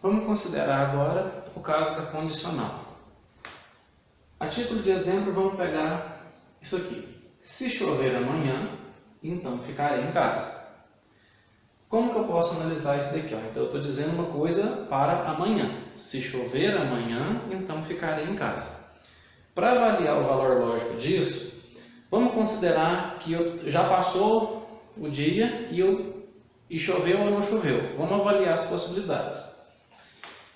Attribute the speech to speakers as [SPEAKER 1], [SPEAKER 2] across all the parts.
[SPEAKER 1] Vamos considerar agora o caso da condicional. A título de exemplo, vamos pegar isso aqui. Se chover amanhã, então ficarei em casa. Como que eu posso analisar isso daqui? Então eu estou dizendo uma coisa para amanhã. Se chover amanhã, então ficarei em casa. Para avaliar o valor lógico disso, vamos considerar que já passou o dia e choveu ou não choveu. Vamos avaliar as possibilidades.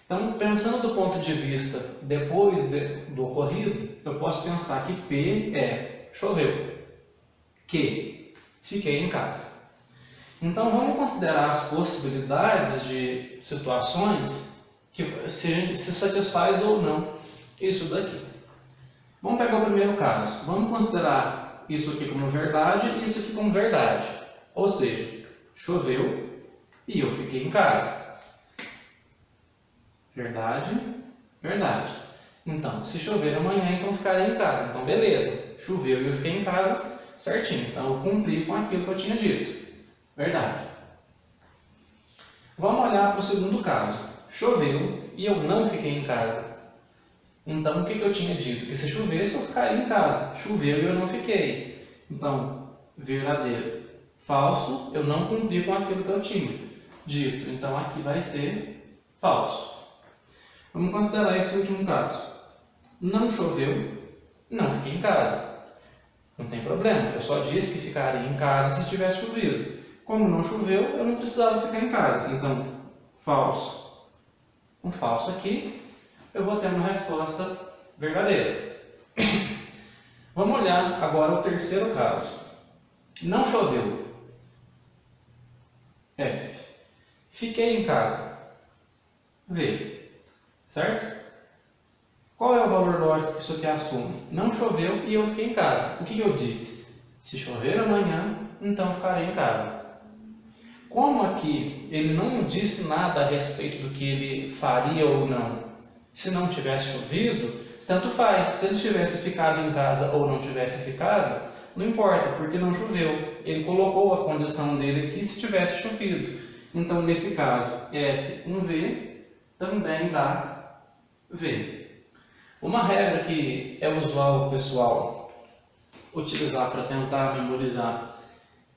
[SPEAKER 1] Então, pensando do ponto de vista depois do ocorrido, eu posso pensar que P é choveu, Q, fiquei em casa. Então, vamos considerar as possibilidades de situações que se satisfaz ou não isso daqui. Vamos pegar o primeiro caso. Vamos considerar isso aqui como verdade e isso aqui como verdade. Ou seja, choveu e eu fiquei em casa. Verdade, verdade. Então, se chover amanhã, então ficarei em casa. Então, beleza. Choveu e eu fiquei em casa, certinho. Então, eu cumpri com aquilo que eu tinha dito. Verdade. Vamos olhar para o segundo caso. Choveu e eu não fiquei em casa. Então, o que eu tinha dito? Que se chovesse, eu ficaria em casa. Choveu e eu não fiquei. Então, verdadeiro. Falso, eu não cumpri com aquilo que eu tinha dito. Então, aqui vai ser falso. Vamos considerar esse último caso. Não choveu, não fiquei em casa. Não tem problema, eu só disse que ficaria em casa se tivesse chovido. Como não choveu, eu não precisava ficar em casa. Então, falso. Com falso aqui, eu vou ter uma resposta verdadeira. Vamos olhar agora o terceiro caso. Não choveu. F. Fiquei em casa. V. Certo? Qual é o valor lógico que isso aqui assume? Não choveu e eu fiquei em casa. O que eu disse? Se chover amanhã, então ficarei em casa. Como aqui ele não disse nada a respeito do que ele faria ou não, se não tivesse chovido, tanto faz. Se ele tivesse ficado em casa ou não tivesse ficado, não importa, porque não choveu. Ele colocou a condição dele aqui se tivesse chovido. Então, nesse caso, F, um V, também dá V. Uma regra que é usual o pessoal utilizar para tentar memorizar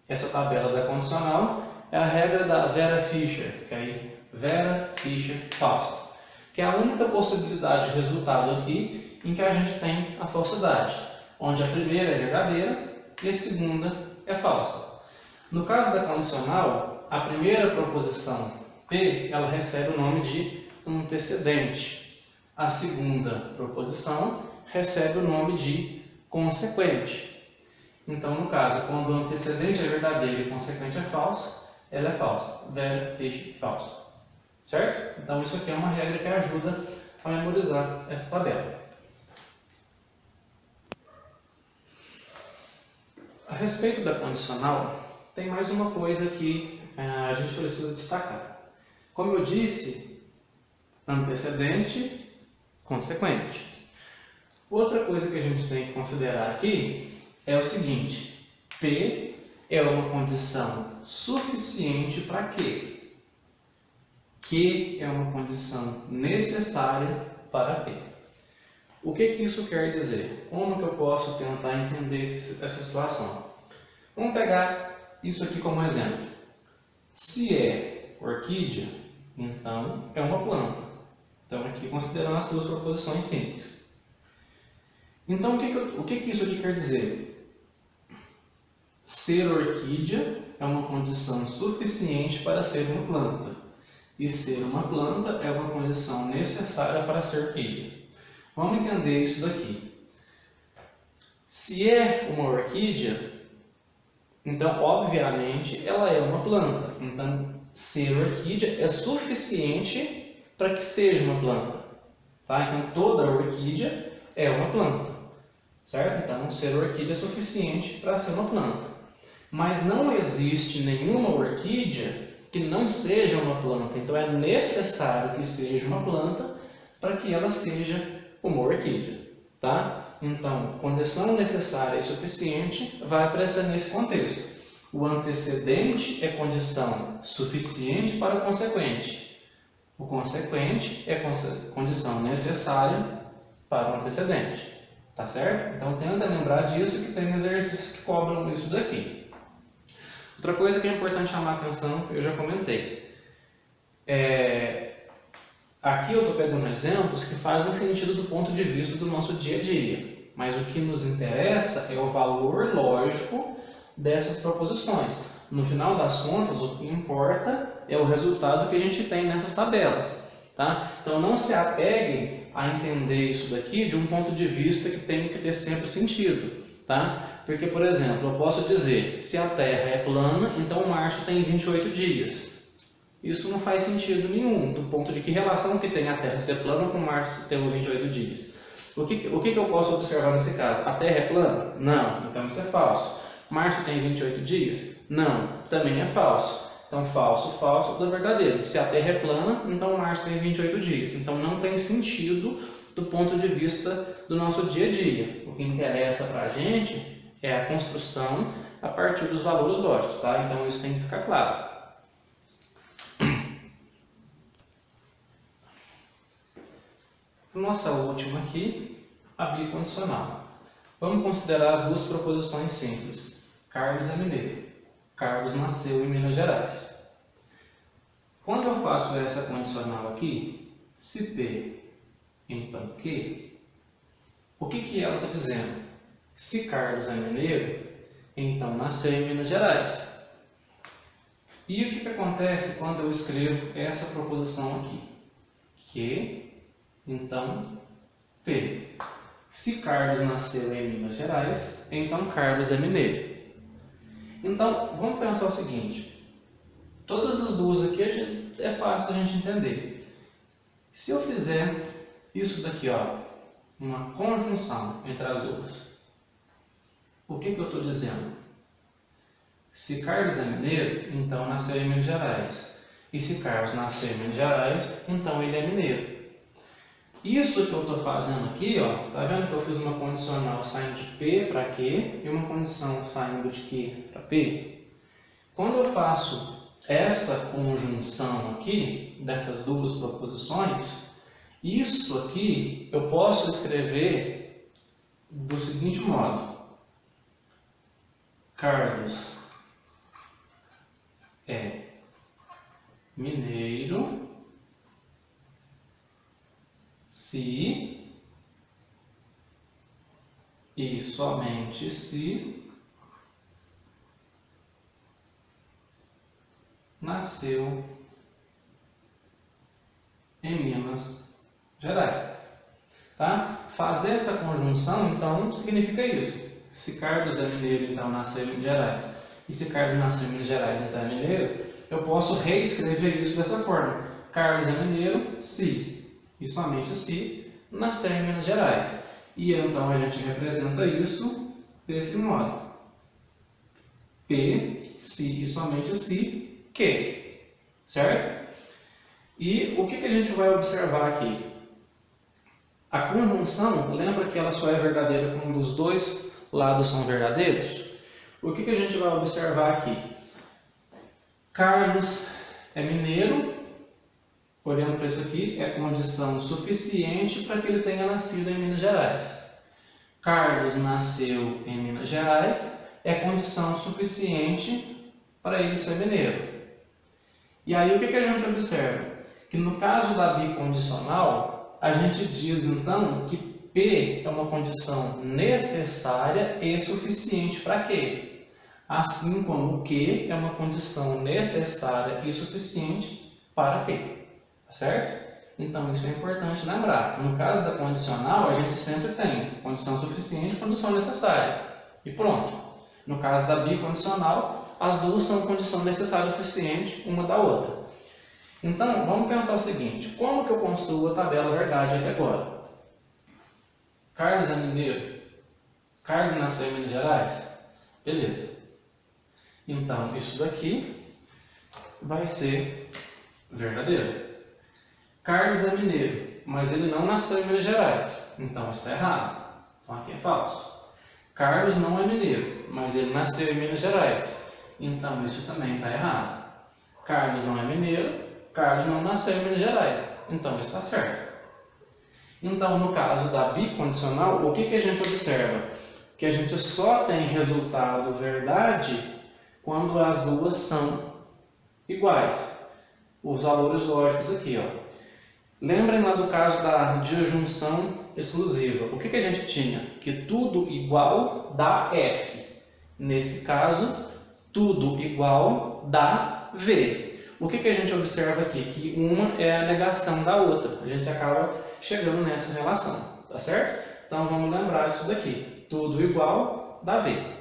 [SPEAKER 1] essa tabela da condicional é a regra da Vera Fischer, que é Vera Fischer Fausto, que é a única possibilidade de resultado aqui em que a gente tem a falsidade, onde a primeira é verdadeira e a segunda é falsa. No caso da condicional, a primeira proposição P, ela recebe o nome de antecedente. A segunda proposição recebe o nome de consequente. Então, no caso, quando o antecedente é verdadeiro e o consequente é falso, ela é falsa. Vera Fischer falso. Certo? Então, isso aqui é uma regra que ajuda a memorizar essa tabela. A respeito da condicional, tem mais uma coisa que a gente precisa destacar. Como eu disse, antecedente, consequente. Outra coisa que a gente tem que considerar aqui é o seguinte: P é uma condição suficiente para Q. Q é uma condição necessária para P. O que isso quer dizer? Como que eu posso tentar entender essa situação? Vamos pegar isso aqui como exemplo. Se é orquídea, então é uma planta. Então, aqui considerando as duas proposições simples. Então, o que isso aqui quer dizer? Ser orquídea é uma condição suficiente para ser uma planta. E ser uma planta é uma condição necessária para ser orquídea. Vamos entender isso daqui. Se é uma orquídea, então, obviamente, ela é uma planta. Então, ser orquídea é suficiente para que seja uma planta. Tá? Então, toda orquídea é uma planta. Certo? Então, ser orquídea é suficiente para ser uma planta. Mas não existe nenhuma orquídea que não seja uma planta. Então, é necessário que seja uma planta para que ela seja uma orquídea. Tá? Então, condição necessária e suficiente vai aparecer nesse contexto. O antecedente é condição suficiente para o consequente. O consequente é condição necessária para o antecedente. Tá certo? Então tenta lembrar disso, que tem exercícios que cobram isso daqui. Outra coisa que é importante chamar a atenção, eu já comentei. Aqui eu estou pegando exemplos que fazem sentido do ponto de vista do nosso dia a dia. Mas o que nos interessa é o valor lógico dessas proposições. No final das contas, o que importa é o resultado que a gente tem nessas tabelas. Tá? Então não se apeguem a entender isso daqui de um ponto de vista que tem que ter sempre sentido. Tá? Porque, por exemplo, eu posso dizer, se a Terra é plana, então Marte tem 28 dias. Isso não faz sentido nenhum, do ponto de que relação que tem a Terra ser plana com Marte ter 28 dias. O que eu posso observar nesse caso? A Terra é plana? Não, então isso é falso. Marte tem 28 dias? Não, também é falso. Então, falso, falso, tudo verdadeiro. Se a Terra é plana, então Marte tem 28 dias. Então, não tem sentido do ponto de vista do nosso dia a dia. O que interessa para a gente é a construção a partir dos valores lógicos, tá? Então, isso tem que ficar claro. Nossa última aqui, a bicondicional. Vamos considerar as duas proposições simples. Carlos é mineiro. Carlos nasceu em Minas Gerais. Quando eu faço essa condicional aqui, se P, então Q, o que ela está dizendo? Se Carlos é mineiro, então nasceu em Minas Gerais. E o que acontece quando eu escrevo essa proposição aqui? Q, então P. Se Carlos nasceu em Minas Gerais, então Carlos é mineiro. Então, vamos pensar o seguinte. Todas as duas aqui é fácil da gente entender. Se eu fizer isso daqui, ó, uma conjunção entre as duas, o que eu estou dizendo? Se Carlos é mineiro, então nasceu em Minas Gerais. E se Carlos nasceu em Minas Gerais, então ele é mineiro. Isso que eu estou fazendo aqui, ó, tá vendo que eu fiz uma condicional saindo de P para Q e uma condição saindo de Q para P? Quando eu faço essa conjunção aqui, dessas duas proposições, isso aqui eu posso escrever do seguinte modo. Carlos é mineiro se e somente se nasceu em Minas Gerais. Tá? Fazer essa conjunção, então, significa isso. Se Carlos é mineiro, então nasceu em Minas Gerais. E se Carlos nasceu em Minas Gerais, então é mineiro, eu posso reescrever isso dessa forma. Carlos é mineiro se e somente se nasceu em Minas Gerais. E então a gente representa isso desse modo. P, se e somente se, Q. Certo? E o que a gente vai observar aqui? A conjunção, lembra que ela só é verdadeira quando os dois lados são verdadeiros? O que a gente vai observar aqui? Carlos é mineiro. Olhando para isso aqui, é condição suficiente para que ele tenha nascido em Minas Gerais. Carlos nasceu em Minas Gerais, é condição suficiente para ele ser mineiro. E aí o que a gente observa? Que no caso da bicondicional, a gente diz então que P é uma condição necessária e suficiente para Q. Assim como Q é uma condição necessária e suficiente para P. Certo? Então isso é importante lembrar. No caso da condicional, a gente sempre tem condição suficiente e condição necessária. E pronto. No caso da bicondicional, as duas são condição necessária e suficiente uma da outra. Então, vamos pensar o seguinte. Como que eu construo a tabela verdade aqui agora? Carlos é mineiro. Carlos nasceu em Minas Gerais. Beleza. Então, isso daqui vai ser verdadeiro. Carlos é mineiro, mas ele não nasceu em Minas Gerais, então isso está errado. Então aqui é falso. Carlos não é mineiro, mas ele nasceu em Minas Gerais, então isso também está errado. Carlos não é mineiro, Carlos não nasceu em Minas Gerais, então isso está certo. Então, no caso da bicondicional, o que a gente observa? Que a gente só tem resultado verdade quando as duas são iguais. Os valores lógicos aqui, ó. Lembrem lá do caso da disjunção exclusiva. O que a gente tinha? Que tudo igual dá F. Nesse caso, tudo igual dá V. O que a gente observa aqui? Que uma é a negação da outra. A gente acaba chegando nessa relação, tá certo? Então vamos lembrar disso daqui. Tudo igual dá V.